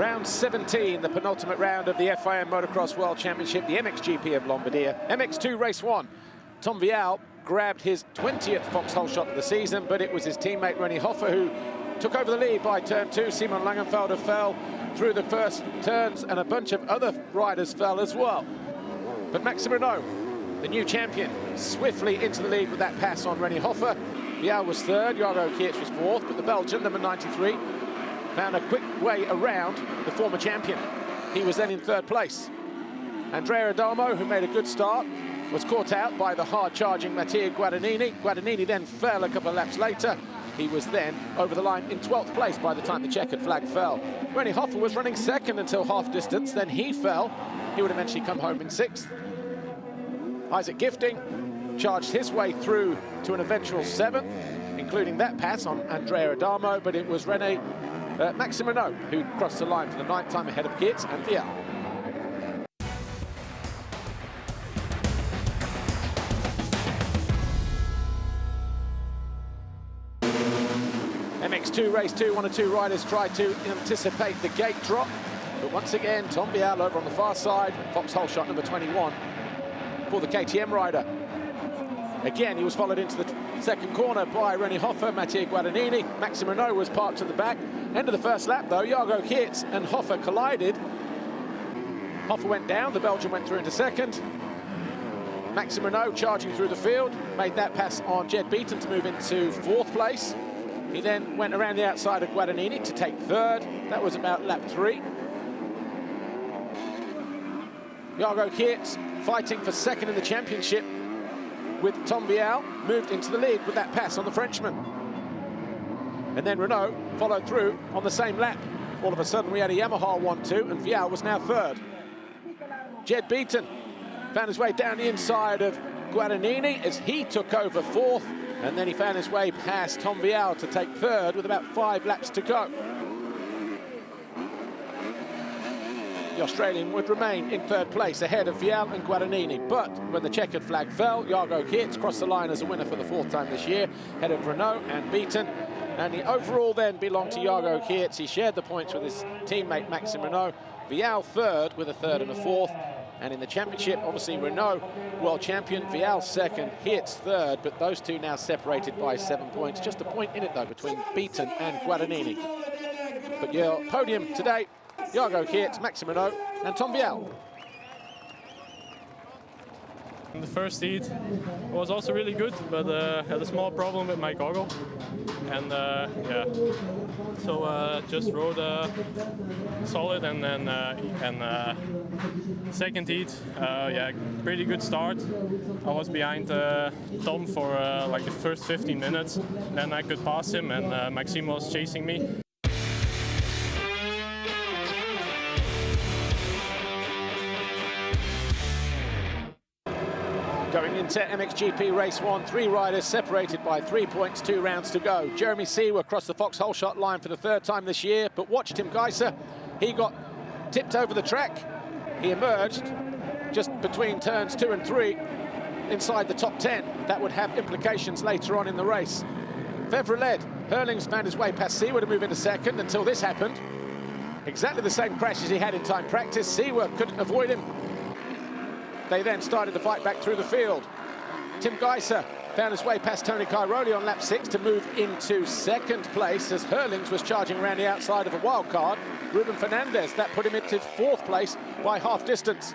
Round 17, the penultimate round of the FIM Motocross World Championship, the MXGP of Lombardia. MX2 Race One. Tom Vialle grabbed his 20th foxhole shot of the season, but it was his teammate Rennie Hoffer who took over the lead by turn 2. Simon Langenfelder fell through the first turns, and a bunch of other riders fell as well. But Maxime Renault, the new champion, swiftly into the lead with that pass on Rennie Hoffer. Vialle was third, Jago Keerts was fourth, but the Belgian, number 93, found a quick way around the former champion. He was then in third place. Andrea Adamo, who made a good start, was caught out by the hard-charging Matteo Guadagnini. Guadagnini then fell a couple of laps later. He was then over the line in 12th place by the time the checkered flag fell. Rennie Hoffer was running second until half distance, then he fell. He would eventually come home in 6th. Isaac Gifting charged his way through to an eventual 7th, including that pass on Andrea Adamo, but it was Maxime Renault who crossed the line for the 9th time ahead of Keerts and Vialle. MX2 Race 2, 1 or 2 riders tried to anticipate the gate drop, but once again, Tom Vialle over on the far side, foxhole shot number 21 for the KTM rider. Again, he was followed into the second corner by Rennie Hoffer, Matteo Guadagnini. Maxime Renault was parked at the back. End of the first lap, though, Jago Keerts and Hoffer collided. Hoffer went down, the Belgian went through into second. Maxime Renault charging through the field, made that pass on Jed Beaton to move into 4th place. He then went around the outside of Guadagnini to take 3rd. That was about lap 3. Jago Keerts fighting for 2nd in the championship with Tom Vialle, moved into the lead with that pass on the Frenchman. And then Renault followed through on the same lap. All of a sudden we had a Yamaha 1-2 and Vialle was now 3rd. Jed Beaton found his way down the inside of Guadagnini as he took over 4th, and then he found his way past Tom Vialle to take 3rd with about 5 laps to go. The Australian would remain in 3rd place ahead of Vialle and Guadagnini, but when the checkered flag fell, Jago Keerts crossed the line as a winner for the 4th time this year, ahead of Renault and Beaton, and the overall then belonged to Jago Keerts. He shared the points with his teammate Maxime Renault. Vialle 3rd with a 3rd and a 4th, and in the championship, obviously Renault world champion, Vialle 2nd, Keerts 3rd, but those two now separated by 7 points. Just a point in it though between Beaton and Guadagnini. But your podium today, Jago Keerts, Maxime Renault and Tom Vialle. The first heat was also really good, but had a small problem with my goggle, and yeah, so just rode solid, and then second heat, yeah, pretty good start. I was behind Tom for like the first 15 minutes, then I could pass him, and Maxime was chasing me. Going into MXGP Race 1, 3 riders separated by 3 points, 2 rounds to go. Jeremy Seewer crossed the foxhole shot line for the 3rd time this year, but watch Tim Geiser. He got tipped over the track. He emerged just between turns 2 and 3 inside the top 10. That would have implications later on in the race. Fevre led. Hurlings found his way past Seewer to move into 2nd until this happened. Exactly the same crash as he had in time practice. Seewer couldn't avoid him. They then started to fight back through the field. Tim Geiser found his way past Tony Cairoli on lap 6 to move into 2nd place as Hurlings was charging around the outside of a wild card, Ruben Fernandez. That put him into 4th place by half distance.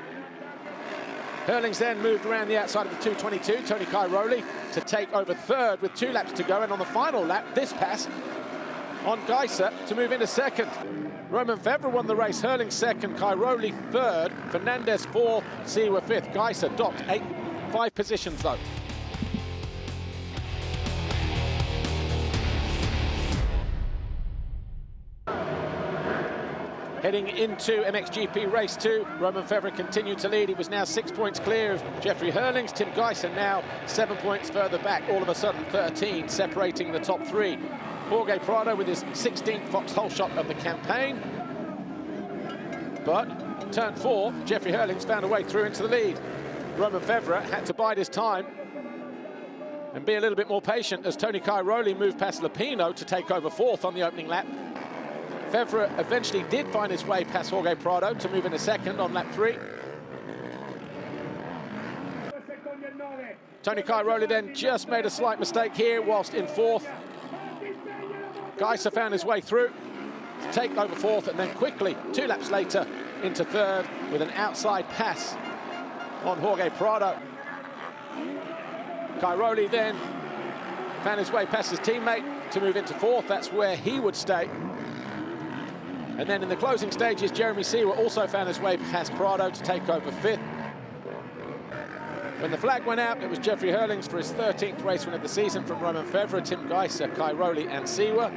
Hurlings then moved around the outside of the 222, Tony Cairoli, to take over 3rd with 2 laps to go. And on the final lap, this pass on Geiser to move into 2nd. Romain Fevre won the race, Hurlings 2nd, Cairoli 3rd, Fernandez 4th, Seewer 5th. Geiser docked 5 positions though. Heading into MXGP Race 2, Romain Fevre continued to lead. He was now 6 points clear of Jeffrey Hurlings. Tim Geiser now 7 points further back, all of a sudden 13, separating the top 3. Jorge Prado with his 16th foxhole shot of the campaign. But turn 4, Jeffrey Hurlings found a way through into the lead. Romain Fevre had to bide his time and be a little bit more patient as Tony Cairoli moved past Lupino to take over 4th on the opening lap. Febvre eventually did find his way past Jorge Prado to move into second on lap 3. Tony Cairoli then just made a slight mistake here whilst in 4th. Geiser found his way through to take over 4th, and then quickly, 2 laps later, into 3rd with an outside pass on Jorge Prado. Cairoli then found his way past his teammate to move into 4th. That's where he would stay. And then in the closing stages, Jeremy Seewer also found his way past Prado to take over 5th. When the flag went out, it was Jeffrey Hurlings for his 13th race win of the season from Romain Febvre, Tim Geiser, Cairoli and Seewer.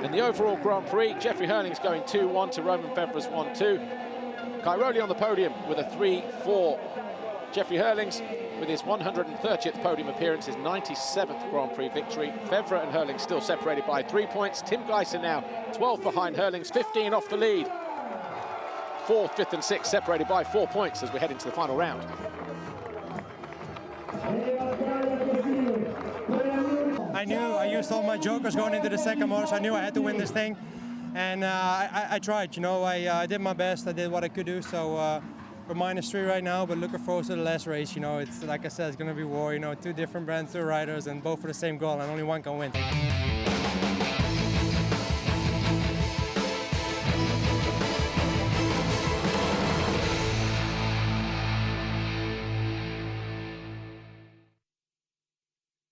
In the overall Grand Prix, Jeffrey Hurlings going 2-1 to Romain Febvre's 1-2. Cairoli on the podium with a 3-4. Jeffrey Hurlings with his 130th podium appearance, his 97th Grand Prix victory. Febvre and Hurlings still separated by 3 points. Tim Geiser now 12 behind Hurlings, 15 off the lead. 4th, 5th and 6th separated by 4 points as we head into the final round. I used all my jokers going into the second motor, so I knew I had to win this thing. And I tried, you know, I did my best, I did what I could do, so we're -3 right now, but looking forward to the last race, you know, it's like I said, it's gonna be war, you know, 2 different brands, 2 riders, and both for the same goal, and only one can win.